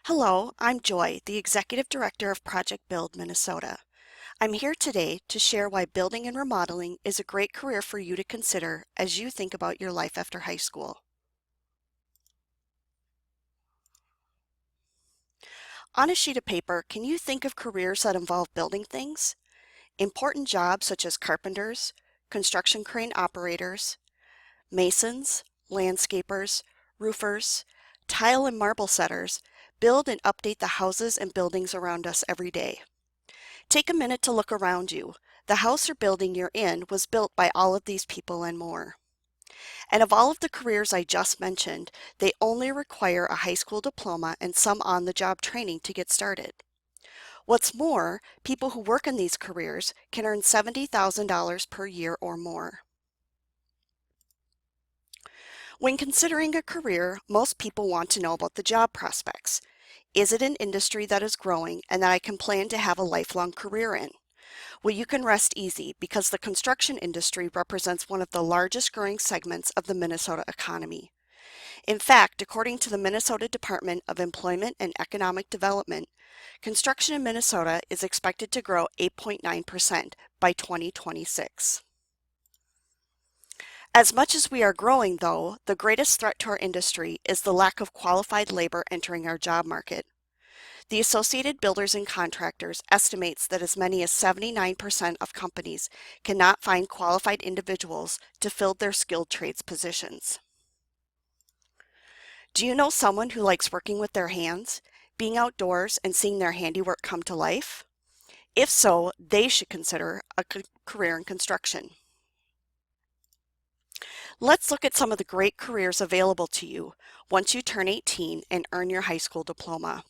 Hello, I'm Joy, the Executive Director of Project Build Minnesota. I'm here today to share why building and remodeling is a great career for you to consider as you think about your life after high school. On a sheet of paper, can you think of careers that involve building things? Important jobs such as carpenters, construction crane operators, masons, landscapers, roofers, tile and marble setters build and update the houses and buildings around us every day. Take a minute to look around you. The house or building you're in was built by all of these people and more. And of all of the careers I just mentioned, they only require a high school diploma and some on-the-job training to get started. What's more, people who work in these careers can earn $70,000 per year or more. When considering a career, most people want to know about the job prospects. Is it an industry that is growing and that I can plan to have a lifelong career in? Well, you can rest easy because the construction industry represents one of the largest growing segments of the Minnesota economy. In fact, according to the Minnesota Department of Employment and Economic Development, construction in Minnesota is expected to grow 8.9% by 2026. As much as we are growing, though, the greatest threat to our industry is the lack of qualified labor entering our job market. The Associated Builders and Contractors estimates that as many as 79% of companies cannot find qualified individuals to fill their skilled trades positions. Do you know someone who likes working with their hands, being outdoors, and seeing their handiwork come to life? If so, they should consider a career in construction. Let's look at some of the great careers available to you once you turn 18 and earn your high school diploma.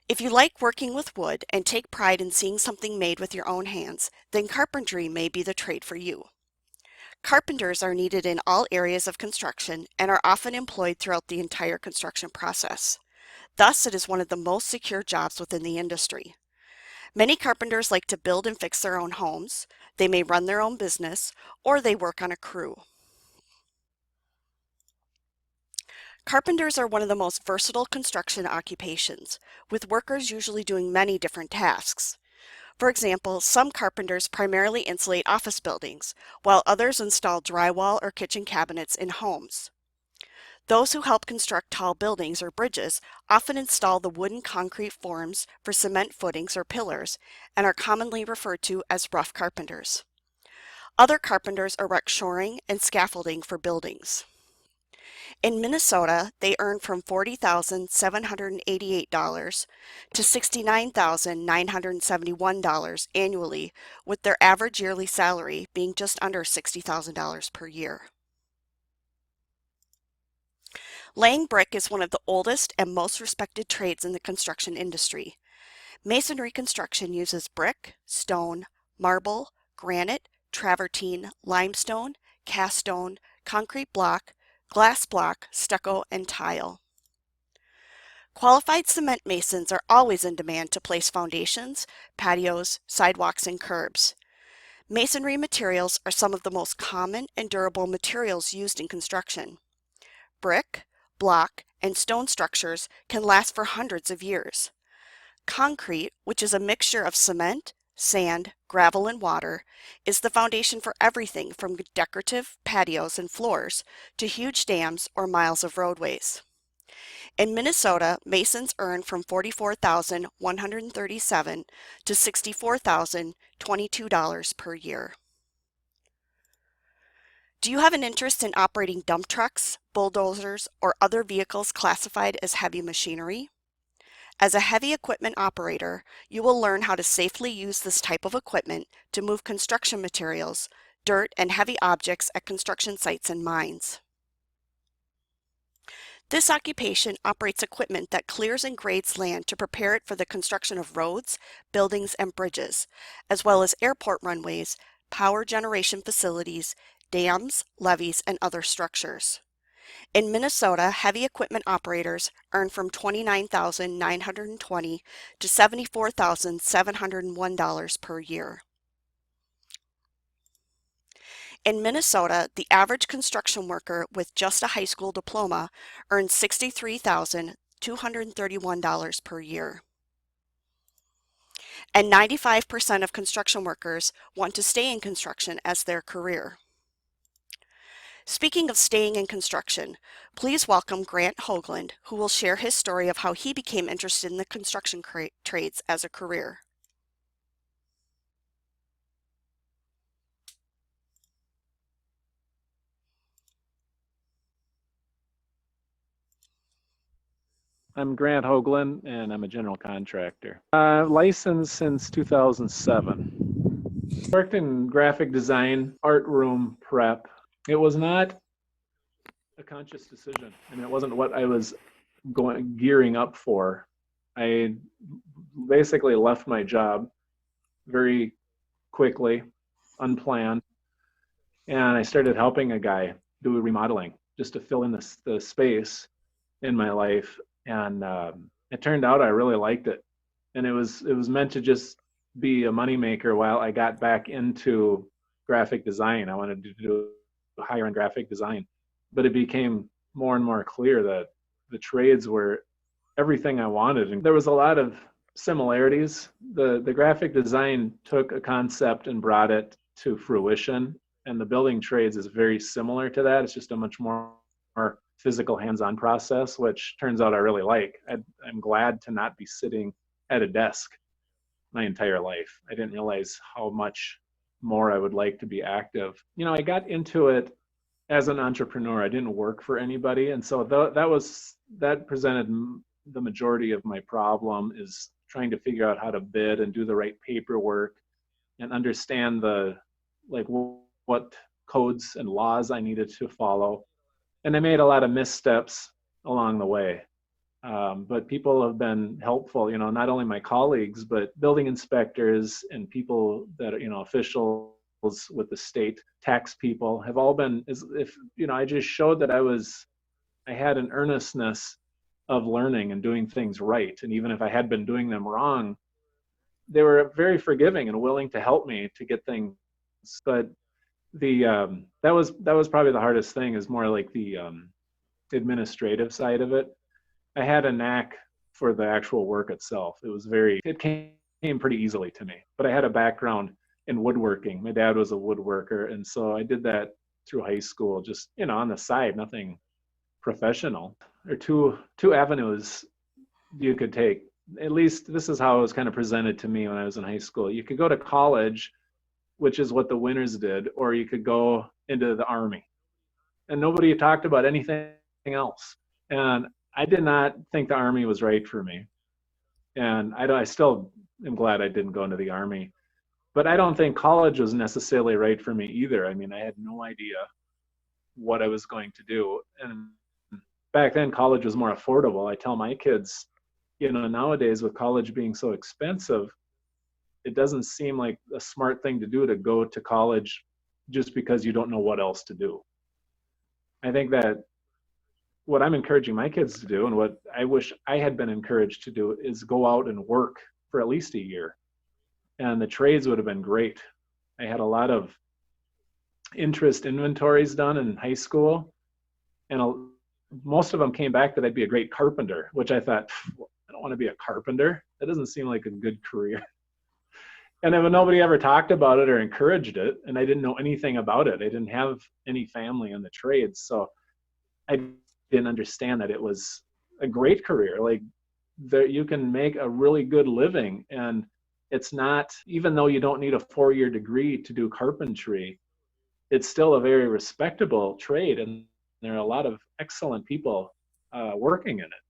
If you like working with wood and take pride in seeing something made with your own hands, then carpentry may be the trade for you. Carpenters are needed in all areas of construction and are often employed throughout the entire construction process. Thus, it is one of the most secure jobs within the industry. Many carpenters like to build and fix their own homes, they may run their own business, or they work on a crew. Carpenters are one of the most versatile construction occupations, with workers usually doing many different tasks. For example, some carpenters primarily insulate office buildings, while others install drywall or kitchen cabinets in homes. Those who help construct tall buildings or bridges often install the wooden concrete forms for cement footings or pillars and are commonly referred to as rough carpenters. Other carpenters erect shoring and scaffolding for buildings. In Minnesota, they earn from $40,788 to $69,971 annually, with their average yearly salary being just under $60,000 per year. Laying brick is one of the oldest and most respected trades in the construction industry. Masonry construction uses brick, stone, marble, granite, travertine, limestone, cast stone, concrete block, glass block, stucco, and tile. Qualified cement masons are always in demand to place foundations, patios, sidewalks, and curbs. Masonry materials are some of the most common and durable materials used in construction. Brick, block, and stone structures can last for hundreds of years. Concrete, which is a mixture of cement, sand, gravel, and water, is the foundation for everything from decorative patios and floors to huge dams or miles of roadways. In Minnesota, masons earn from $44,137 to $64,022 per year. Do you have an interest in operating dump trucks, bulldozers, or other vehicles classified as heavy machinery? As a heavy equipment operator, you will learn how to safely use this type of equipment to move construction materials, dirt, and heavy objects at construction sites and mines. This occupation operates equipment that clears and grades land to prepare it for the construction of roads, buildings, and bridges, as well as airport runways, power generation facilities, dams, levees, and other structures. In Minnesota, heavy equipment operators earn from $29,920 to $74,701 per year. In Minnesota, the average construction worker with just a high school diploma earns $63,231 per year. And 95% of construction workers want to stay in construction as their career. Speaking of staying in construction, please welcome Grant Hoglund, who will share his story of how he became interested in the construction trades as a career. I'm Grant Hoglund, and I'm a general contractor. Licensed since 2007. Worked in graphic design, art room prep. It was not a conscious decision, and it wasn't what I was gearing up for. I basically left my job very quickly, unplanned, and I started helping a guy do remodeling just to fill in the space in my life. And it turned out I really liked it, and it was meant to just be a moneymaker while I got back into graphic design. I wanted to do higher end graphic design, but it became more and more clear that the trades were everything I wanted, and there was a lot of similarities. The graphic design took a concept and brought it to fruition, and the building trades is very similar to that. It's just a much more physical hands-on process, which turns out I really like. I'm glad to not be sitting at a desk my entire life. I didn't realize how much more I would like to be active. I got into it as an entrepreneur. I didn't work for anybody, and so that presented the majority of my problem, is trying to figure out how to bid and do the right paperwork and understand what codes and laws I needed to follow. And I made a lot of missteps along the way. But people have been helpful, not only my colleagues, but building inspectors and people that, officials with the state, tax people have all been, I just showed that I had an earnestness of learning and doing things right. And even if I had been doing them wrong, they were very forgiving and willing to help me to get things. But that was probably the hardest thing, is more like the administrative side of it. I had a knack for the actual work itself. It came pretty easily to me, but I had a background in woodworking. My dad was a woodworker, and so I did that through high school, just, on the side, nothing professional. There are two avenues you could take. At least this is how it was kind of presented to me when I was in high school. You could go to college, which is what the winners did, or you could go into the Army. And nobody talked about anything else. And I did not think the Army was right for me. And I still am glad I didn't go into the Army. But I don't think college was necessarily right for me either. I mean, I had no idea what I was going to do. And back then, college was more affordable. I tell my kids, nowadays with college being so expensive, it doesn't seem like a smart thing to do to go to college just because you don't know what else to do. I think that what I'm encouraging my kids to do, and what I wish I had been encouraged to do, is go out and work for at least a year. And the trades would have been great. I had a lot of interest inventories done in high school, and most of them came back that I'd be a great carpenter, which I thought, I don't want to be a carpenter. That doesn't seem like a good career. And then nobody ever talked about it or encouraged it, and I didn't know anything about it. I didn't have any family in the trades, so I didn't understand that it was a great career. Like, you can make a really good living, and it's not, even though you don't need a 4-year degree to do carpentry, it's still a very respectable trade, and there are a lot of excellent people working in it.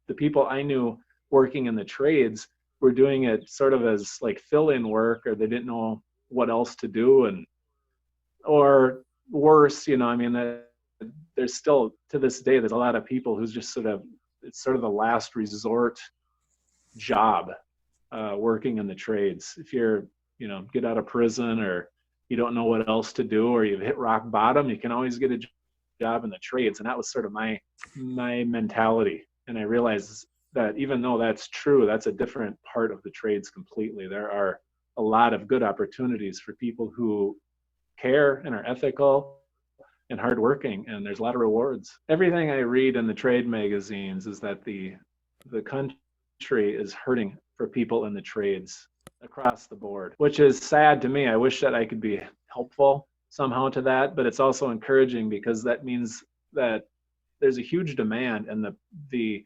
The people I knew working in the trades were doing it sort of as like fill-in work, or they didn't know what else to do, or worse, there's still, to this day, there's a lot of people who's just it's sort of the last resort job, working in the trades. If you're, get out of prison, or you don't know what else to do, or you've hit rock bottom, you can always get a job in the trades. And that was sort of my mentality. And I realized that even though that's true, that's a different part of the trades completely. There are a lot of good opportunities for people who care and are ethical and hardworking, and there's a lot of rewards. Everything I read in the trade magazines is that the country is hurting for people in the trades across the board, which is sad to me. I wish that I could be helpful somehow to that, but it's also encouraging because that means that there's a huge demand, and the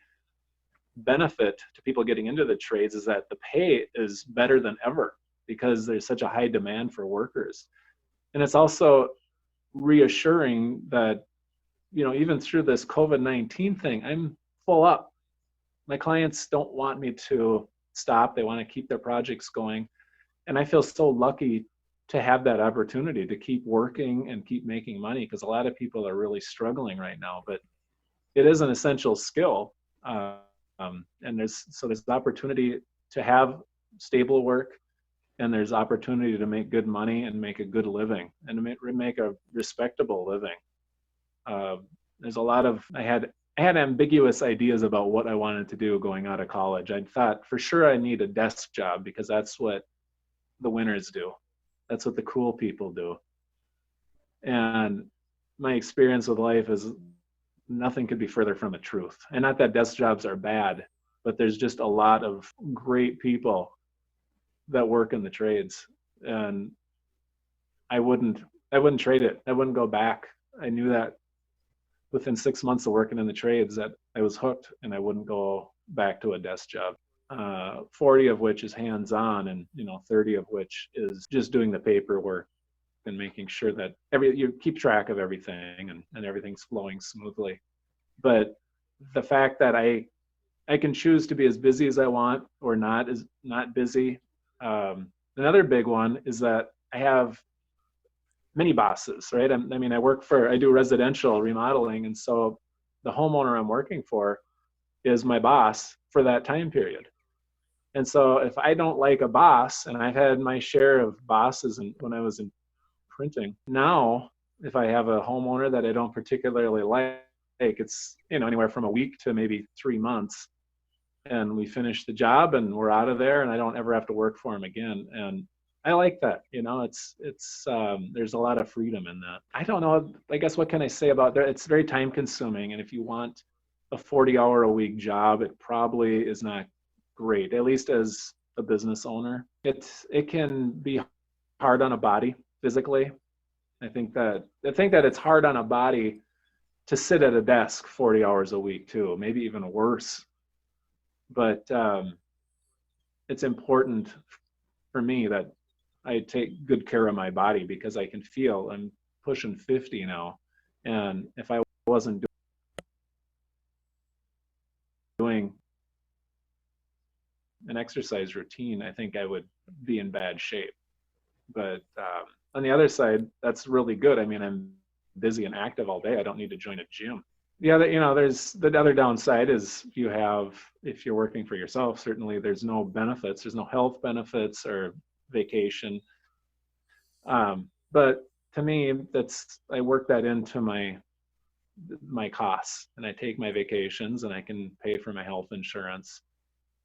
benefit to people getting into the trades is that the pay is better than ever because there's such a high demand for workers. And it's also reassuring that, even through this COVID-19 thing, I'm full up. My clients don't want me to stop. They want to keep their projects going. And I feel so lucky to have that opportunity to keep working and keep making money, because a lot of people are really struggling right now, but it is an essential skill. And there's opportunity to have stable work, and there's opportunity to make good money and make a good living and to make a respectable living. There's a lot of, I had ambiguous ideas about what I wanted to do going out of college. I thought for sure I need a desk job because that's what the winners do. That's what the cool people do. And my experience with life is nothing could be further from the truth. And not that desk jobs are bad, but there's just a lot of great people that work in the trades, and I wouldn't trade it. I wouldn't go back. I knew that within 6 months of working in the trades that I was hooked, and I wouldn't go back to a desk job. 40 of which is hands-on, and 30 of which is just doing the paperwork and making sure that you keep track of everything and everything's flowing smoothly. But the fact that I can choose to be as busy as I want or not busy. Another big one is that I have many bosses, right? I do residential remodeling, and so the homeowner I'm working for is my boss for that time period. And so if I don't like a boss, and I've had my share of bosses when I was in printing, now if I have a homeowner that I don't particularly like, it's anywhere from a week to maybe 3 months, and we finish the job and we're out of there, and I don't ever have to work for him again. And I like that. There's a lot of freedom in that. I don't know, I guess, what can I say about that? It's very time consuming, and if you want a 40-hour-a-week job, it probably is not great, at least as a business owner. It can be hard on a body physically. I think that it's hard on a body to sit at a desk 40 hours a week too, maybe even worse. But it's important for me that I take good care of my body, because I can feel I'm pushing 50 now. And if I wasn't doing an exercise routine, I think I would be in bad shape. But on the other side, that's really good. I'm busy and active all day. I don't need to join a gym. Yeah, there's the other downside is if you're working for yourself, certainly there's no benefits. There's no health benefits or vacation. But to me, I work that into my costs, and I take my vacations, and I can pay for my health insurance.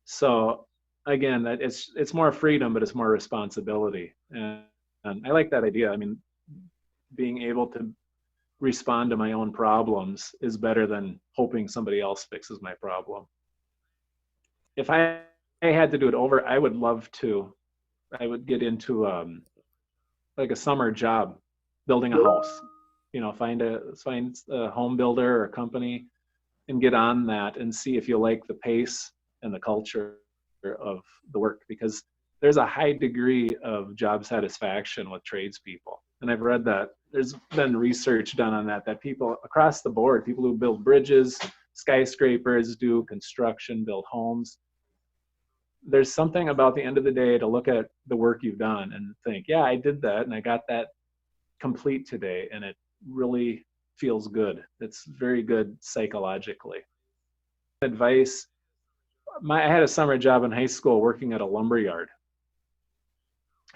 So again, that it's more freedom, but it's more responsibility. And I like that idea. Being able to respond to my own problems is better than hoping somebody else fixes my problem. If I had to do it over, I would get into like a summer job building a house. Find a home builder or a company and get on that and see if you like the pace and the culture of the work, because there's a high degree of job satisfaction with tradespeople. And I've read that there's been research done on that people across the board, people who build bridges, skyscrapers, do construction, build homes, there's something about the end of the day to look at the work you've done and think, yeah, I did that and I got that complete today, and it really feels good. It's very good psychologically. Advice, I had a summer job in high school working at a lumber yard.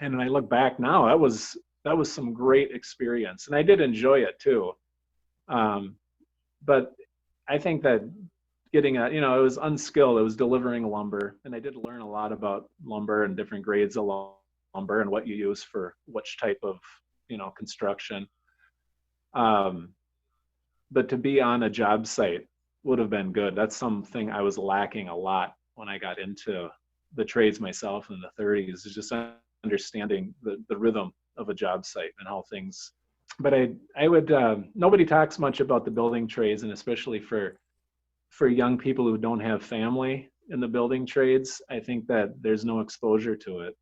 And when I look back now, that was some great experience, and I did enjoy it too. But I think that it was unskilled. It was delivering lumber, and I did learn a lot about lumber and different grades of lumber and what you use for which type of construction. But to be on a job site would have been good. That's something I was lacking a lot when I got into the trades myself in the 30s, is just understanding the rhythm of a job site and how things. But I would nobody talks much about the building trades, and especially for young people who don't have family in the building trades, I think that there's no exposure to it.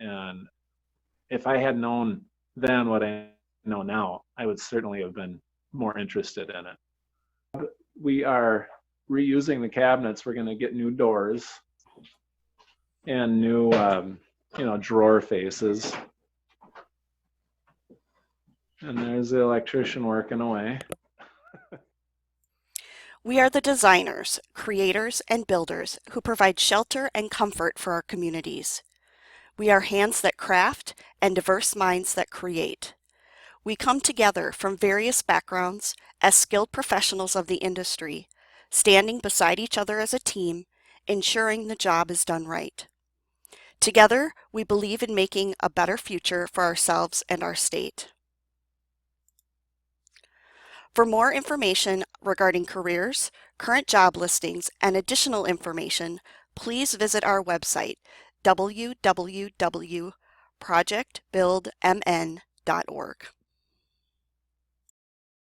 And if I had known then what I know now, I would certainly have been more interested in it. We are reusing the cabinets. We're going to get new doors and new, drawer faces. And there's the electrician working away. We are the designers, creators, and builders who provide shelter and comfort for our communities. We are hands that craft and diverse minds that create. We come together from various backgrounds as skilled professionals of the industry, standing beside each other as a team, ensuring the job is done right. Together, we believe in making a better future for ourselves and our state. For more information regarding careers, current job listings, and additional information, please visit our website, www.projectbuildmn.org.